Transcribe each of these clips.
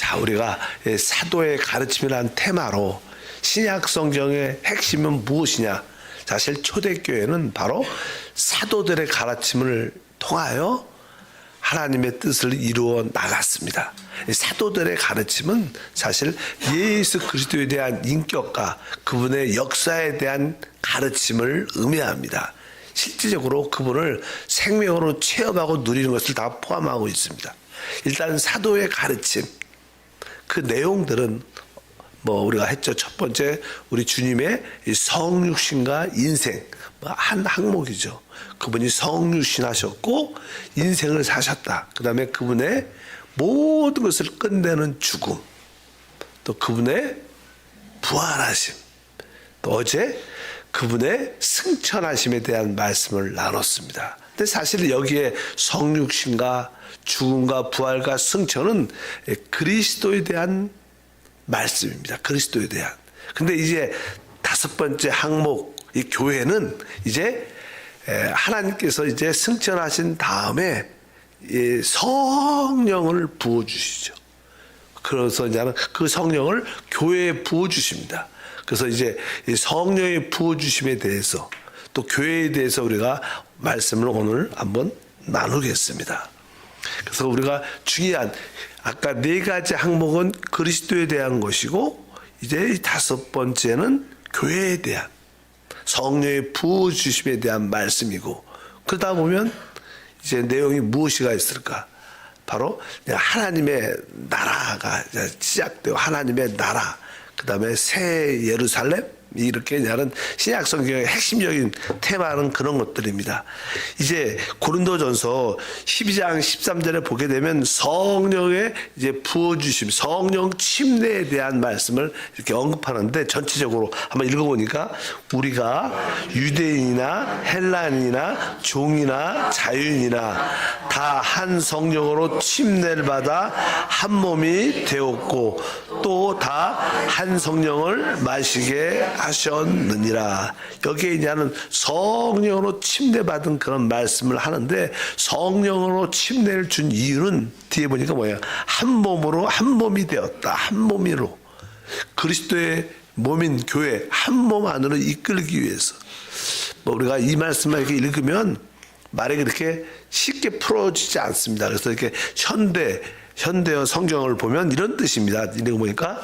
자, 우리가 사도의 가르침이라는 테마로 신약 성경의 핵심은 무엇이냐? 사실 초대교회는 바로 사도들의 가르침을 통하여 하나님의 뜻을 이루어 나갔습니다. 사도들의 가르침은 사실 예수 그리스도에 대한 인격과 그분의 역사에 대한 가르침을 의미합니다. 실질적으로 그분을 생명으로 체험하고 누리는 것을 다 포함하고 있습니다. 일단 사도의 가르침, 그 내용들은 우리가 했죠. 첫 번째, 우리 주님의 성육신과 인생, 한 항목이죠. 그분이 성육신하셨고 인생을 사셨다. 그 다음에 그분의 모든 것을 끝내는 죽음, 또 그분의 부활하심, 또 어제 그분의 승천하심에 대한 말씀을 나눴습니다. 근데 사실 여기에 성육신과 죽음과 부활과 승천은 그리스도에 대한 말씀입니다. 그리스도에 대한. 근데 이제 다섯 번째 항목, 이 교회는 이제 하나님께서 이제 승천하신 다음에 성령을 부어주시죠. 그래서 이제는 그 성령을 교회에 부어주십니다. 그래서 이제 성령의 부어주심에 대해서 또 교회에 대해서 우리가 말씀을 오늘 한번 나누겠습니다. 그래서 우리가 중요한 아까 네 가지 항목은 그리스도에 대한 것이고 이제 다섯 번째는 교회에 대한 성령의 부어주심에 대한 말씀이고 그러다 보면 이제 내용이 무엇이가 있을까? 바로 하나님의 나라가 시작되고 하나님의 나라, 그 다음에 새 예루살렘, 이렇게 하는 신약 성경의 핵심적인 테마는 그런 것들입니다. 이제 고린도전서 12장 13절에 보게 되면 성령의 이제 부어주심, 성령 침례에 대한 말씀을 이렇게 언급하는데 전체적으로 한번 읽어보니까 우리가 유대인이나 헬라인이나 종이나 자유인이나 다 한 성령으로 침례를 받아 한 몸이 되었고 또 다 한 성령을 마시게 하셨느니라. 여기에 이제는 성령으로 침례받은 그런 말씀을 하는데 성령으로 침례를 준 이유는 뒤에 보니까 뭐예요? 한 몸으로 한 몸이 되었다. 한 몸으로 그리스도의 몸인 교회 한 몸 안으로 이끌기 위해서. 우리가 이 말씀을 이렇게 읽으면 말이 그렇게 쉽게 풀어지지 않습니다. 그래서 이렇게 현대어 성경을 보면 이런 뜻입니다. 이거 보니까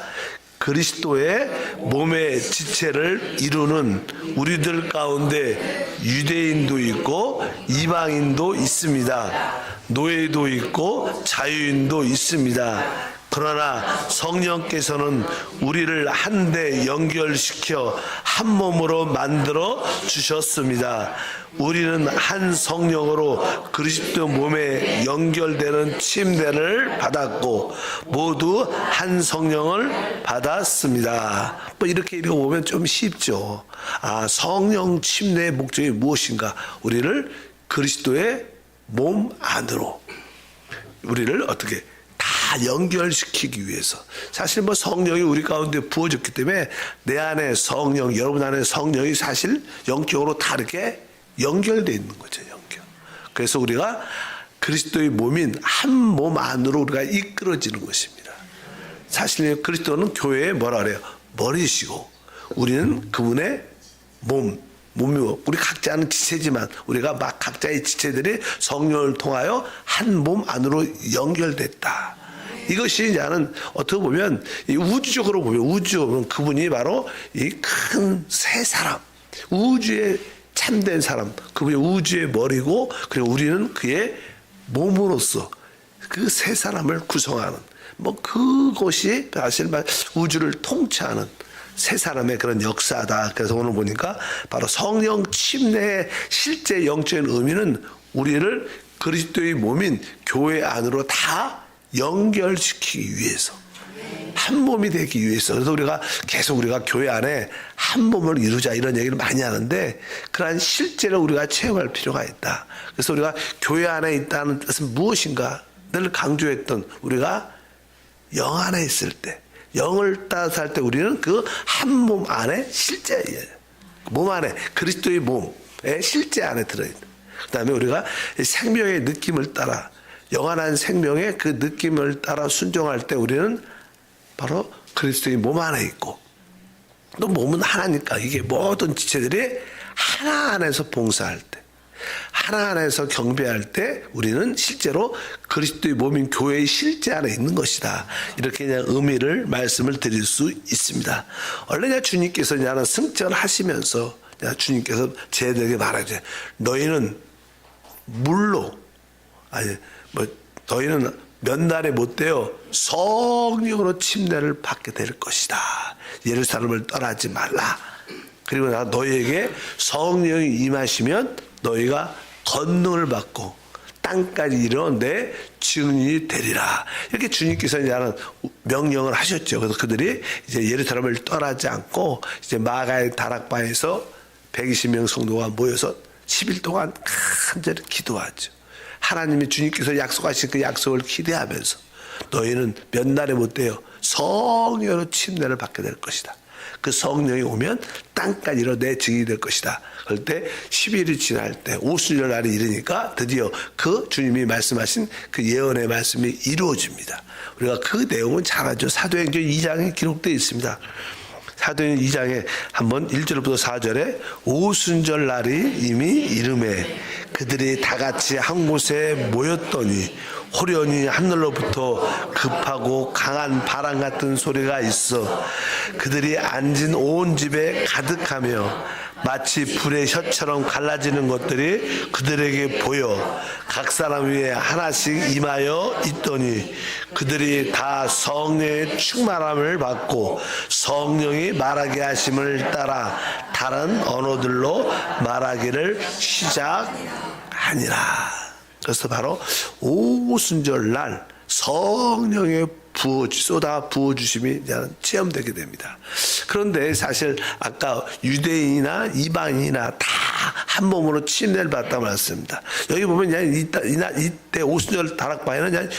그리스도의 몸의 지체를 이루는 우리들 가운데 유대인도 있고 이방인도 있습니다. 노예도 있고 자유인도 있습니다. 그러나 성령께서는 우리를 한데 연결시켜 한 몸으로 만들어 주셨습니다. 우리는 한 성령으로 그리스도 몸에 연결되는 침례를 받았고 모두 한 성령을 받았습니다. 이렇게 읽어보면 좀 쉽죠. 성령 침례의 목적이 무엇인가? 우리를 그리스도의 몸 안으로 우리를 어떻게 다 연결시키기 위해서. 사실 성령이 우리 가운데 부어졌기 때문에 내 안에 성령, 여러분 안에 성령이 사실 영적으로 다 이렇게 연결되어 있는 거죠. 연결. 그래서 우리가 그리스도의 몸인 한 몸 안으로 우리가 이끌어지는 것입니다. 사실 그리스도는 교회의 뭐라 그래요? 머리시고 우리는 그분의 몸이고 우리 각자는 지체지만 우리가 막 각자의 지체들이 성령을 통하여 한 몸 안으로 연결됐다. 이것이 나는 어떻게 보면 우주적으로 보면 그분이 바로 이 큰 새 사람, 우주의 참된 사람, 그분이 우주의 머리고 그리고 우리는 그의 몸으로서 그 새 사람을 구성하는 그것이 사실 우주를 통치하는 새 사람의 그런 역사다. 그래서 오늘 보니까 바로 성령 침례의 실제 영적인 의미는 우리를 그리스도의 몸인 교회 안으로 다 연결시키기 위해서 한 몸이 되기 위해서. 그래서 우리가 계속 교회 안에 한 몸을 이루자 이런 얘기를 많이 하는데 그러한 실제로 우리가 체험할 필요가 있다. 그래서 우리가 교회 안에 있다는 뜻은 무엇인가 늘 강조했던 우리가 영 안에 있을 때 영을 따라 살 때 우리는 그 한 몸 안에 실제 몸 안에 그리스도의 몸의 실제 안에 들어있다. 그 다음에 우리가 생명의 느낌을 따라 영원한 생명의 그 느낌을 따라 순종할 때 우리는 바로 그리스도의 몸 안에 있고, 또 몸은 하나니까 이게 모든 지체들이 하나 안에서 봉사할 때, 하나 안에서 경배할 때 우리는 실제로 그리스도의 몸인 교회의 실제 안에 있는 것이다. 이렇게 그냥 의미를 말씀을 드릴 수 있습니다. 원래 주님께서 나는 승천하시면서 주님께서 제자들에게 말하죠. 너희는 물로, 아니 너희는 몇 날에 못 되어 성령으로 침례를 받게 될 것이다. 예루살렘을 떠나지 말라. 그리고 나 너희에게 성령이 임하시면 너희가 권능을 받고 땅까지 이르러 내 증인이 되리라. 이렇게 주님께서 이제 명령을 하셨죠. 그래서 그들이 이제 예루살렘을 떠나지 않고 이제 마가의 다락방에서 120명 성도가 모여서 10일 동안 간절히 기도하죠. 하나님이 주님께서 약속하신 그 약속을 기대하면서 너희는 몇 날에 못 되어 성령으로 침례를 받게 될 것이다. 그 성령이 오면 땅까지 이르러 내 증인이 될 것이다. 그럴 때 10일이 지날 때 오순절 날이 이르니까 드디어 그 주님이 말씀하신 그 예언의 말씀이 이루어집니다. 우리가 그 내용은 잘 알죠. 사도행전 2장에 기록되어 있습니다. 사도행전 2장에 한번 1절부터 4절에 오순절 날이 이미 이름에 그들이 다 같이 한 곳에 모였더니 호련히 하늘로부터 급하고 강한 바람 같은 소리가 있어 그들이 앉은 온 집에 가득하며 마치 불의 혀처럼 갈라지는 것들이 그들에게 보여 각 사람 위에 하나씩 임하여 있더니 그들이 다 성령의 충만함을 받고 성령이 말하게 하심을 따라 다른 언어들로 말하기를 시작하니라. 그래서 바로 오순절 날 성령의 쏟아 부어주심이 체험되게 됩니다. 그런데 사실 아까 유대인이나 이방인이나 다 한 몸으로 침례를 받다고 말했습니다. 여기 보면 이때 오순절 다락방에는 그냥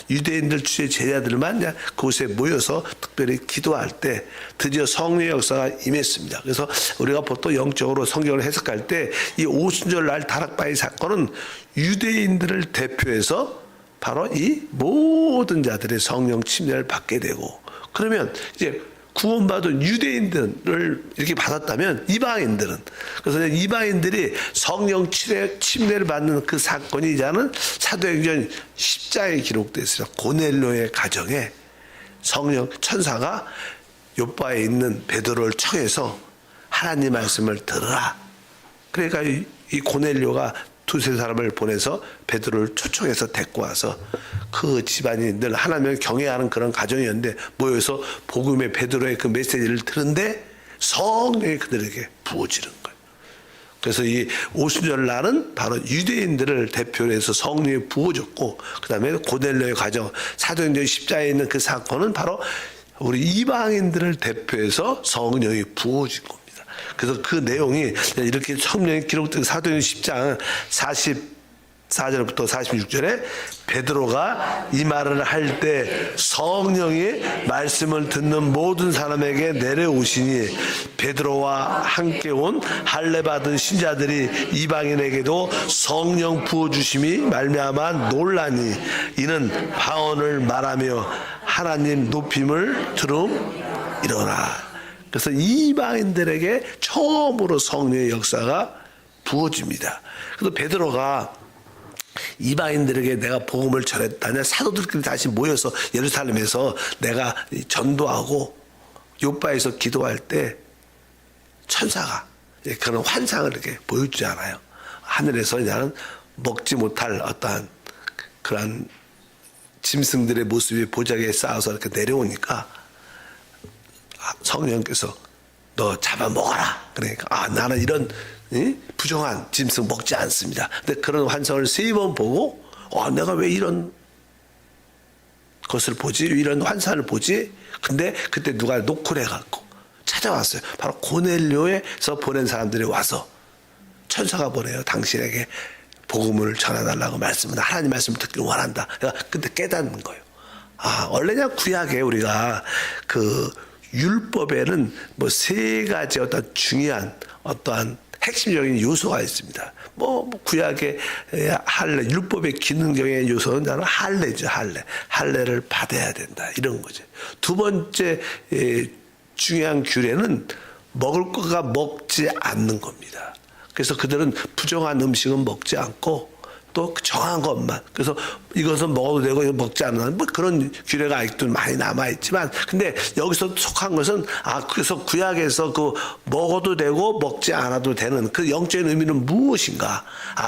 유대인들 주의 제자들만 그냥 그곳에 모여서 특별히 기도할 때 드디어 성령의 역사가 임했습니다. 그래서 우리가 보통 영적으로 성경을 해석할 때 이 오순절 날 다락방의 사건은 유대인들을 대표해서 바로 이 모든 자들의 성령 침례를 받게 되고, 그러면 이제 구원받은 유대인들을 이렇게 받았다면 이방인들은, 그래서 이방인들이 성령 침례를 받는 그 사건이 이제는 사도행전 10장에 기록되어 있어요. 고넬료의 가정에 성령 천사가 요바에 있는 베드로를 청해서 하나님 말씀을 들으라. 그러니까 이 고넬료가 두세 사람을 보내서 베드로를 초청해서 데리고 와서 그 집안이 늘 하나님을 경외하는 그런 가정이었는데 모여서 복음의 베드로의 그 메시지를 들은데 성령이 그들에게 부어지는 거예요. 그래서 이 오순절 날은 바로 유대인들을 대표로 해서 성령이 부어졌고, 그 다음에 고넬료의 가정, 사도행전 10장에 있는 그 사건은 바로 우리 이방인들을 대표해서 성령이 부어진 겁니다. 그래서 그 내용이 이렇게 성령이 기록된 사도행전 10장 44절부터 46절에 베드로가 이 말을 할 때 성령이 말씀을 듣는 모든 사람에게 내려오시니 베드로와 함께 온 할례 받은 신자들이 이방인에게도 성령 부어주심이 말미암아 놀라니 이는 방언을 말하며 하나님 높임을 들음이로라. 그래서 이방인들에게 처음으로 성령의 역사가 부어집니다. 그래서 베드로가 이방인들에게 내가 복음을 전했다냐, 사도들끼리 다시 모여서 예루살렘에서 내가 전도하고 요바에서 기도할 때 천사가 그런 환상을 이렇게 보여주잖아요. 하늘에서 그냥 먹지 못할 어떠한 그런 짐승들의 모습이 보자기에 쌓아서 이렇게 내려오니까 성령께서 너 잡아먹어라. 그러니까 나는 이런 부정한 짐승 먹지 않습니다. 근데 그런 환상을 3번 보고 내가 왜 이런 것을 보지? 이런 환상을 보지? 근데 그때 누가 노크를 해갖고 찾아왔어요. 바로 고넬료에서 보낸 사람들이 와서 천사가 보내요. 당신에게 복음을 전해달라고 하나님 말씀을 듣길 원한다. 그러니까 그때 깨닫는 거예요. 원래 구약에 우리가 그 율법에는 뭐 3가지 어떤 중요한 어떠한 핵심적인 요소가 있습니다. 뭐 구약의 할례, 율법의 기능적인 요소는 나는 할례죠, 할례. 할례를 받아야 된다, 이런 거죠. 두 번째 중요한 규례는 먹을 거가 먹지 않는 겁니다. 그래서 그들은 부정한 음식은 먹지 않고 또 정한 것만. 그래서 이것은 먹어도 되고 이거 먹지 않는 뭐 그런 규례가 아직도 많이 남아 있지만, 근데 여기서 속한 것은 그래서 구약에서 그 먹어도 되고 먹지 않아도 되는 그 영적인 의미는 무엇인가?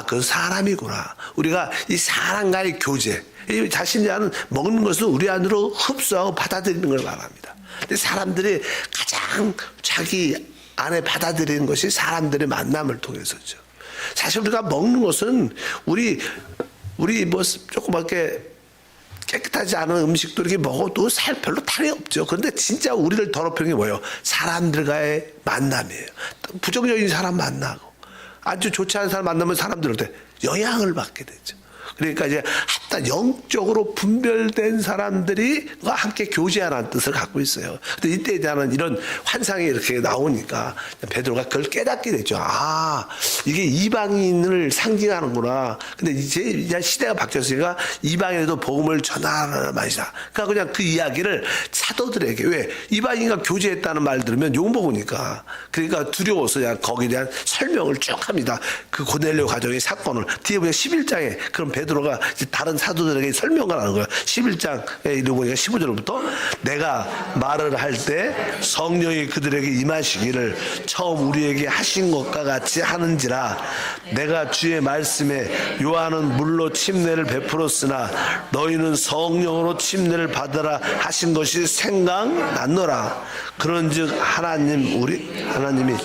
그건 사람이구나. 우리가 이 사람과의 교제, 이 자신이 하는 먹는 것을 우리 안으로 흡수하고 받아들이는 걸 말합니다. 근데 사람들이 가장 자기 안에 받아들이는 것이 사람들의 만남을 통해서죠. 사실 우리가 먹는 것은 우리 뭐 조그맣게 깨끗하지 않은 음식도 이렇게 먹어도 살 별로 탈이 없죠. 그런데 진짜 우리를 더럽히는 게 뭐예요? 사람들과의 만남이에요. 부정적인 사람 만나고 아주 좋지 않은 사람 만나면 사람들한테 영향을 받게 되죠. 그러니까 이제 하여튼 영적으로 분별된 사람들이 함께 교제하라는 뜻을 갖고 있어요. 근데 이때에 대한 이런 환상이 이렇게 나오니까 베드로가 그걸 깨닫게 되죠. 이게 이방인을 상징하는구나. 근데 이제 시대가 바뀌었으니까 이방인에도 복음을 전하라는 말이다. 그러니까 그냥 그 이야기를 사도들에게, 왜 이방인과 교제했다는 말 들으면 욕먹으니까, 그러니까 두려워서 그냥 거기에 대한 설명을 쭉 합니다. 그 고넬료 가정의 사건을 뒤에 보면 11장에 그런 베드로가 이제 다른 사도들에게 설명을 하는 거예요. 11장에 이르고 15절부터 내가 말을 할 때 성령이 그들에게 임하시기를 처음 우리에게 하신 것과 같이 하는지라. 내가 주의 말씀에 요한은 물로 침례를 베풀었으나 너희는 성령으로 침례를 받으라 하신 것이 생각났노라. 그런즉 하나님이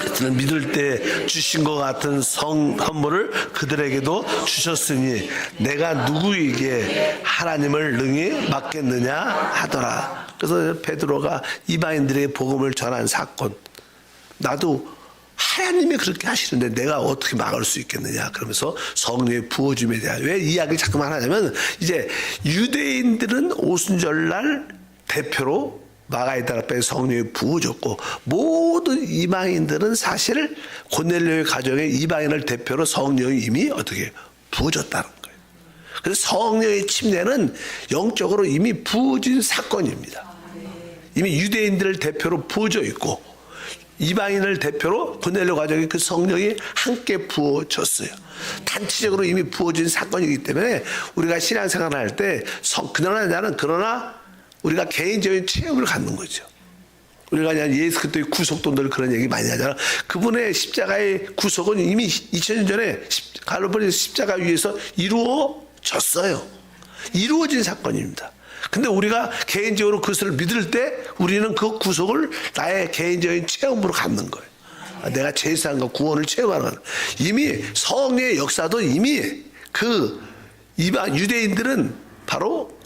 그들을 믿을 때 주신 것 같은 선물을 그들에게도 주셨으니 내가 누구에게 하나님을 능히 맡겠느냐 하더라. 그래서 베드로가 이방인들의 복음을 전한 사건, 나도 하나님이 그렇게 하시는데 내가 어떻게 막을 수 있겠느냐, 그러면서 성령의 부어줌에 대한, 왜 이 이야기를 자꾸만 하냐면, 이제 유대인들은 오순절날 대표로 마가이다 앞에 성령이 부어졌고, 모든 이방인들은 사실 고넬료의 가정에 이방인을 대표로 성령이 이미 어떻게 부어졌다는 거예요. 그래서 성령의 침례는 영적으로 이미 부어진 사건입니다. 이미 유대인들을 대표로 부어져 있고 이방인을 대표로 고넬료 가정에 그 성령이 함께 부어졌어요. 단체적으로 이미 부어진 사건이기 때문에 우리가 신앙생활을 할 때 그러나 우리가 개인적인 체험을 갖는 거죠. 우리가 그냥 예수 그리스도의 구속론들 그런 얘기 많이 하잖아. 그분의 십자가의 구속은 이미 2000년 전에 갈보리 십자가 위에서 이루어졌어요. 이루어진 사건입니다. 근데 우리가 개인적으로 그것을 믿을 때 우리는 그 구속을 나의 개인적인 체험으로 갖는 거예요. 내가 제사함과 구원을 체험하는 거예요. 이미 성령의 역사도 이미 그 이방 유대인들은 바로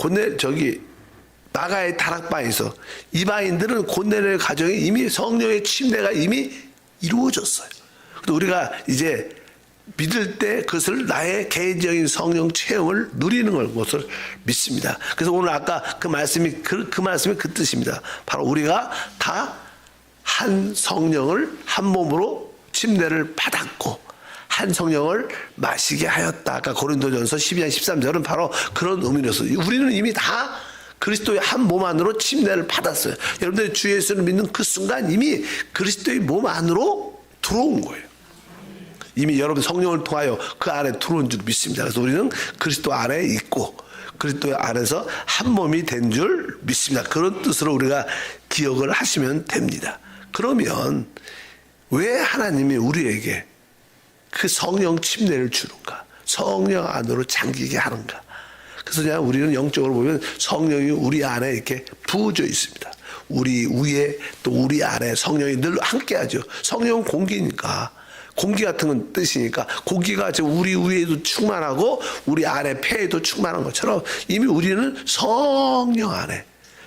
나가의 다락방에서, 이방인들은 고넬료의 가정에 이미 성령의 침례가 이미 이루어졌어요. 근데 우리가 이제 믿을 때 그것을 나의 개인적인 성령 체험을 누리는 것을 믿습니다. 그래서 오늘 아까 그 말씀이 그 뜻입니다. 바로 우리가 다 한 성령을 한 몸으로 침례를 받았고 한 성령을 마시게 하였다. 아까 고린도전서 12장 13절은 바로 그런 의미로서 우리는 이미 다 그리스도의 한 몸 안으로 침례를 받았어요. 여러분들이 주 예수를 믿는 그 순간 이미 그리스도의 몸 안으로 들어온 거예요. 이미 여러분 성령을 통하여 그 안에 들어온 줄 믿습니다. 그래서 우리는 그리스도 안에 있고 그리스도 안에서 한 몸이 된 줄 믿습니다. 그런 뜻으로 우리가 기억을 하시면 됩니다. 그러면 왜 하나님이 우리에게 그 성령 침례를 주는가? 성령 안으로 잠기게 하는가? 그래서 그냥 우리는 영적으로 보면 성령이 우리 안에 이렇게 부어져 있습니다. 우리 위에 또 우리 안에 성령이 늘 함께하죠. 성령은 공기니까, 공기 같은 건 뜻이니까 공기가 우리 위에도 충만하고 우리 안에 폐에도 충만한 것처럼 이미 우리는 성령 안에,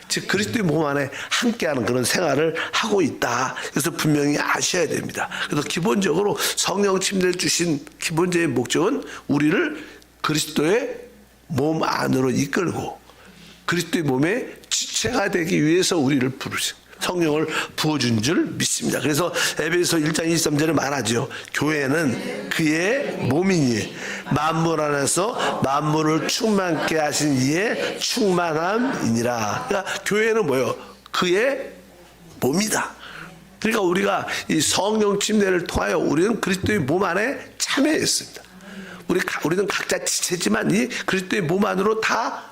즉 그리스도의 몸 안에 함께하는 그런 생활을 하고 있다. 그래서 분명히 아셔야 됩니다. 그래서 기본적으로 성령 침례를 주신 기본적인 목적은 우리를 그리스도의 몸 안으로 이끌고 그리스도의 몸의 지체가 되기 위해서 우리를 부르신, 성령을 부어준 줄 믿습니다. 그래서 에베소 1장 23절에 말하죠. 교회는 그의 몸이니 만물 안에서 만물을 충만케 하신 이의 충만함이니라. 그러니까 교회는 뭐예요? 그의 몸이다. 그러니까 우리가 이 성령 침례를 통하여 우리는 그리스도의 몸 안에 참여했습니다. 우리는 각자 지체지만 이 그리스도의 몸 안으로 다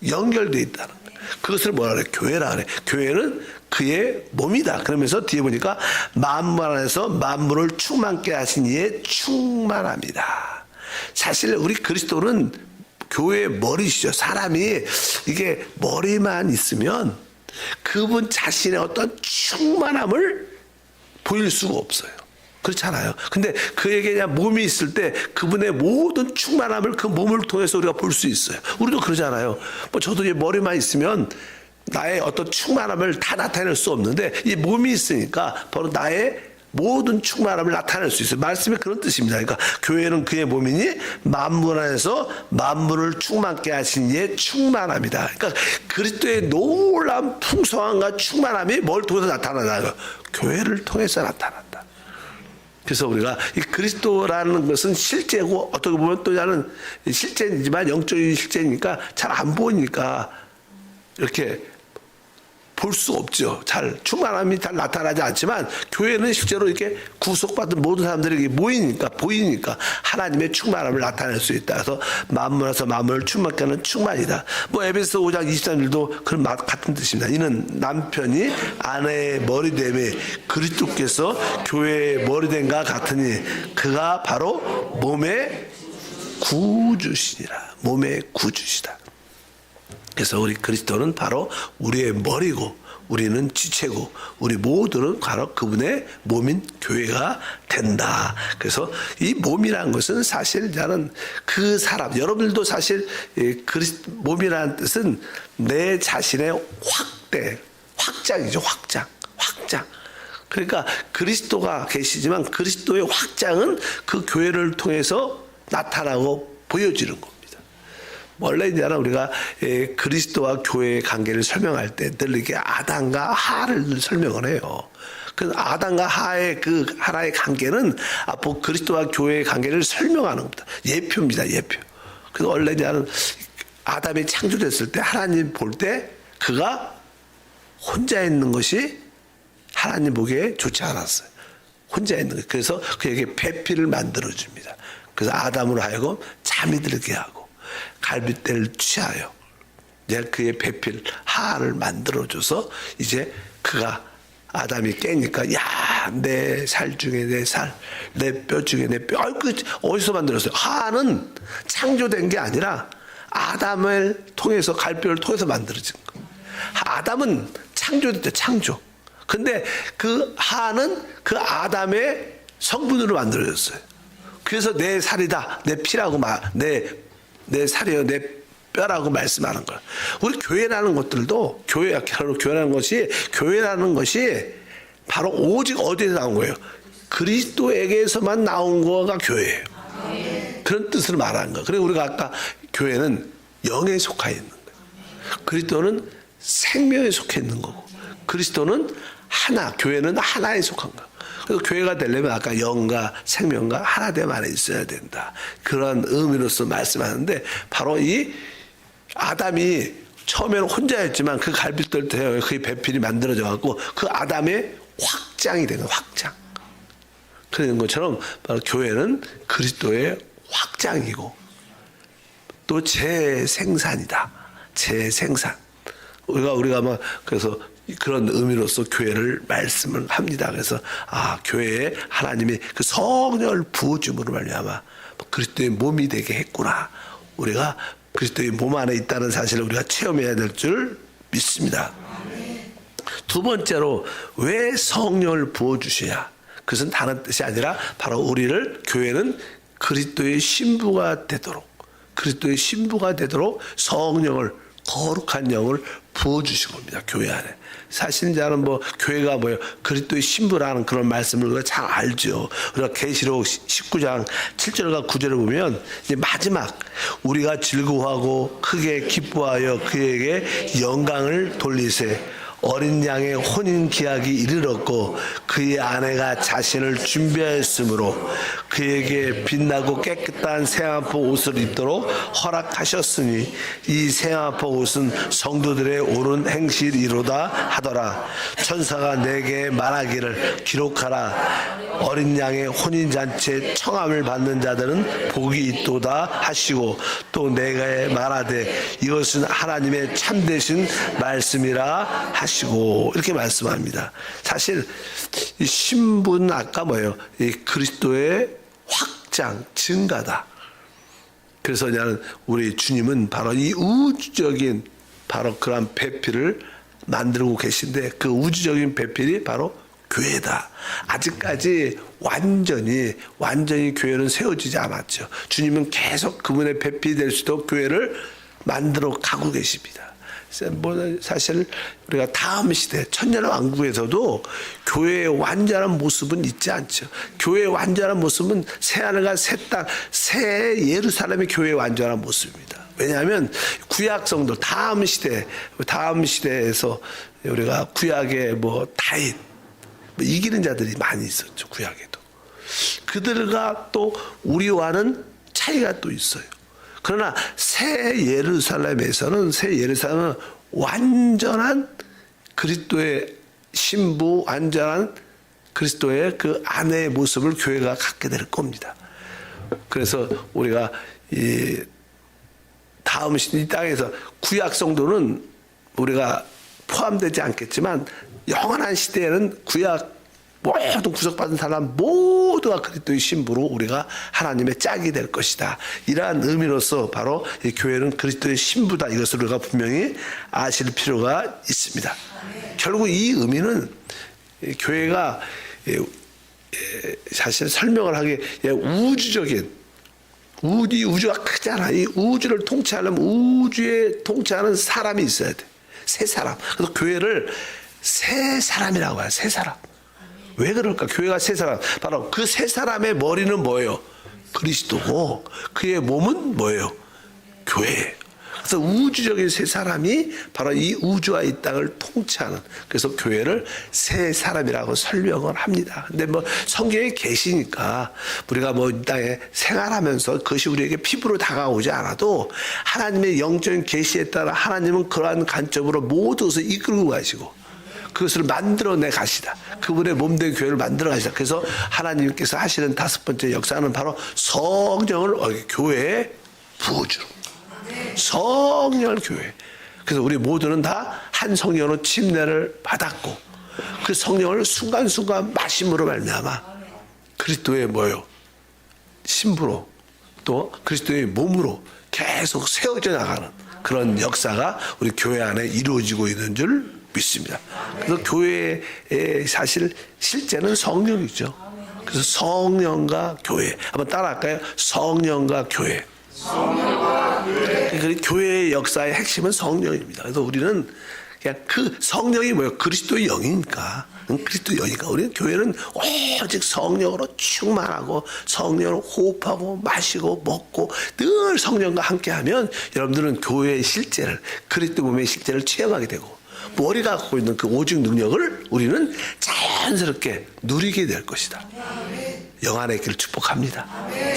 연결되어 있다는 거예요. 그것을 뭐라 그래? 교회라 그래. 교회는 그의 몸이다. 그러면서 뒤에 보니까 만물 안에서 만물을 충만케 하신 이의 충만합니다. 사실 우리 그리스도는 교회의 머리시죠. 사람이 이게 머리만 있으면 그분 자신의 어떤 충만함을 보일 수가 없어요. 그렇잖아요. 근데 그에게 그냥 몸이 있을 때 그분의 모든 충만함을 그 몸을 통해서 우리가 볼 수 있어요. 우리도 그러잖아요. 뭐 저도 이 머리만 있으면 나의 어떤 충만함을 다 나타낼 수 없는데 이 몸이 있으니까 바로 나의 모든 충만함을 나타낼 수 있어요. 말씀이 그런 뜻입니다. 그러니까 교회는 그의 몸이니 만물 안에서 만물을 충만케 하신 이의 충만함이다. 그러니까 그리스도의 놀라운 풍성함과 충만함이 뭘 통해서 나타나나요? 교회를 통해서 나타난다. 그래서 우리가 이 그리스도라는 것은 실제고 어떻게 보면 또 나는 실제이지만 영적인 실제니까 잘 안 보이니까 이렇게 볼 수 없죠. 잘 충만함이 잘 나타나지 않지만 교회는 실제로 이렇게 구속받은 모든 사람들이 모이니까 보이니까 하나님의 충만함을 나타낼 수 있다. 그래서 만물에서 만물을 충만케 하는 충만이다. 뭐 에베소 5장 23절도 그런 같은 뜻입니다. 이는 남편이 아내의 머리됨에 그리스도께서 교회의 머리됨과 같으니 그가 바로 몸의 구주시니라. 몸의 구주시다. 그래서 우리 그리스도는 바로 우리의 머리고 우리는 지체고 우리 모두는 바로 그분의 몸인 교회가 된다. 그래서 이 몸이라는 것은 사실 나는 그 사람 여러분들도 사실 몸이라는 뜻은 내 자신의 확장이죠. 확장. 그러니까 그리스도가 계시지만 그리스도의 확장은 그 교회를 통해서 나타나고 보여지는 겁니다. 원래 이제 우리가 그리스도와 교회의 관계를 설명할 때 늘 이게 아담과 하를 설명을 해요. 그 아담과 하의 그 하나의 관계는 앞으로 그리스도와 교회의 관계를 설명하는 겁니다. 예표입니다. 예표. 그래서 원래 이제 아담이 창조됐을 때 하나님 볼 때 그가 혼자 있는 것이 하나님 보기에 좋지 않았어요. 혼자 있는 것. 그래서 그에게 배필을 만들어 줍니다. 그래서 아담으로 하여금 잠이 들게 하고 갈빗대를 취하여 이제 그의 배필 하를 만들어줘서 이제 그가 아담이 깨니까 야, 내 살 중에 내 살, 내 뼈 중에 내 뼈. 그 어디서 만들었어요? 하는 창조된 게 아니라 아담을 통해서 갈뼈를 통해서 만들어진 거. 아담은 창조됐죠. 창조. 근데 그 하는 그 아담의 성분으로 만들어졌어요. 그래서 내 살이다, 내 피라고 내 살이요, 내 뼈라고 말씀하는 거예요. 우리 교회라는 것들도 교회라는 것이 바로 오직 어디에서 나온 거예요? 그리스도에게서만 나온 거가 교회예요. 그런 뜻을 말하는 거예요. 그리고 우리가 아까 교회는 영에 속해 있는 거예요. 그리스도는 생명에 속해 있는 거고, 그리스도는 하나, 교회는 하나에 속한 거예요. 그래서 교회가 되려면 아까 영과 생명과 하나됨 안에 있어야 된다. 그런 의미로서 말씀하는데 바로 이 아담이 처음에는 혼자였지만 그 갈빗돌 때 그 배필이 만들어져 갖고 그 아담의 확장이 되는 확장. 그런 것처럼 바로 교회는 그리스도의 확장이고 또 재생산이다. 재생산. 우리가 막 그래서 그런 의미로서 교회를 말씀을 합니다. 그래서 교회에 하나님이 그 성령을 부어줌으로 말미암아 그리스도의 몸이 되게 했구나. 우리가 그리스도의 몸 안에 있다는 사실을 우리가 체험해야 될 줄 믿습니다. 두 번째로 왜 성령을 부어주시냐? 그것은 다른 뜻이 아니라 바로 우리를 교회는 그리스도의 신부가 되도록 성령을 거룩한 영을 부어주신 겁니다. 교회 안에. 사실 저는 교회가 그리스도의 신부라는 그런 말씀을 우리가 잘 알죠. 우리가 계시록 19장 7절과 9절을 보면 이제 마지막 우리가 즐거워하고 크게 기뻐하여 그에게 영광을 돌리세 어린 양의 혼인 기약이 이르렀고 그의 아내가 자신을 준비하였으므로 그에게 빛나고 깨끗한 세마포 옷을 입도록 허락하셨으니 이 세마포 옷은 성도들의 옳은 행실이로다 하더라. 천사가 내게 말하기를 기록하라. 어린 양의 혼인잔치에 청함을 받는 자들은 복이 있도다 하시고 또 내가 말하되 이것은 하나님의 참되신 말씀이라 하시고 이렇게 말씀합니다. 사실 이 신부는 아까 뭐예요? 이 그리스도의 확장, 증가다. 그래서 나는 우리 주님은 바로 이 우주적인 바로 그런 배필을 만들고 계신데 그 우주적인 배필이 바로 교회다. 아직까지 완전히 교회는 세워지지 않았죠. 주님은 계속 그분의 배필이 될 수 있도록 교회를 만들어 가고 계십니다. 사실 우리가 다음 시대 천년왕국에서도 교회의 완전한 모습은 있지 않죠. 교회의 완전한 모습은 새하늘과 새 땅, 새 예루살렘의 교회의 완전한 모습입니다. 왜냐하면 구약 성도 다음 시대에서 우리가 구약의 다윗 이기는 자들이 많이 있었죠. 구약에도 그들과 또 우리와는 차이가 또 있어요. 그러나 새 예루살렘은 완전한 그리스도의 신부, 완전한 그리스도의 그 아내의 모습을 교회가 갖게 될 겁니다. 그래서 우리가 이 다음 이 땅에서 구약 성도는 우리가 포함되지 않겠지만 영원한 시대에는 구약 모든 구속받은 사람 모두가 그리스도의 신부로 우리가 하나님의 짝이 될 것이다. 이러한 의미로서 바로 이 교회는 그리스도의 신부다. 이것을 우리가 분명히 아실 필요가 있습니다. 결국 이 의미는 교회가 사실 설명을 하기에 우주적인 우주가 크잖아. 이 우주를 통치하려면 우주에 통치하는 사람이 있어야 돼. 세 사람. 그래서 교회를 세 사람이라고 해요. 세 사람. 왜 그럴까? 교회가 세 사람. 바로 그 세 사람의 머리는 뭐예요? 그리스도고 그의 몸은 뭐예요? 교회예요. 그래서 우주적인 세 사람이 바로 이 우주와 이 땅을 통치하는, 그래서 교회를 세 사람이라고 설명을 합니다. 근데 성경에 계시니까 우리가 이 땅에 생활하면서 그것이 우리에게 피부로 다가오지 않아도 하나님의 영적인 계시에 따라 하나님은 그러한 관점으로 모든 것을 이끌고 가시고 그것을 만들어내 가시다. 그분의 몸된 교회를 만들어 가시다. 그래서 하나님께서 하시는 다섯 번째 역사는 바로 성령을 교회에 부어주는, 성령을 교회. 그래서 우리 모두는 다 한 성령으로 침례를 받았고 그 성령을 순간순간 마심으로 말미암아 그리스도의 신부로 또 그리스도의 몸으로 계속 세워져 나가는 그런 역사가 우리 교회 안에 이루어지고 있는 줄 믿습니다. 그래서 교회의 사실 실제는 성령이죠. 그래서 성령과 교회. 한번 따라할까요? 성령과 교회. 교회의 역사의 핵심은 성령입니다. 그래서 우리는 그냥 그 성령이 그리스도의 영이니까. 그리스도의 영이니까 우리는 교회는 오직 성령으로 충만하고 성령으로 호흡하고 마시고 먹고 늘 성령과 함께하면 여러분들은 교회의 실제를, 그리스도 몸의 실제를 체험하게 되고 머리가 갖고 있는 그 오직 능력을 우리는 자연스럽게 누리게 될 것이다. 영안의 길을 축복합니다.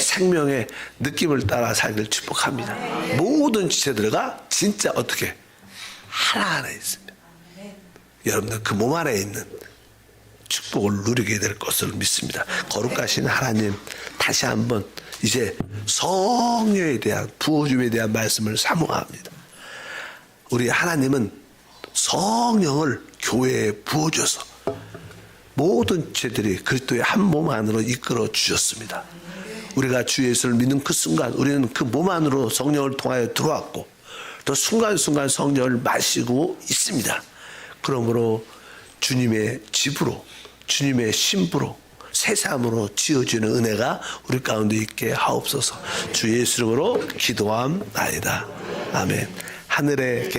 생명의 느낌을 따라 살기를 축복합니다. 모든 지체들과 진짜 어떻게 하나 안에 있습니다. 여러분들 그 몸 안에 있는 축복을 누리게 될 것을 믿습니다. 거룩하신 하나님, 다시 한번 이제 성령에 대한 부어줌에 대한 말씀을 사모합니다. 우리 하나님은 성령을 교회에 부어줘서 모든 죄들이 그리스도의 한 몸 안으로 이끌어 주셨습니다. 우리가 주 예수를 믿는 그 순간 우리는 그 몸 안으로 성령을 통하여 들어왔고 또 순간순간 성령을 마시고 있습니다. 그러므로 주님의 집으로, 주님의 신부로, 새삼으로 지어지는 은혜가 우리 가운데 있게 하옵소서. 주 예수 이름으로 기도함나이다. 아멘. 하늘에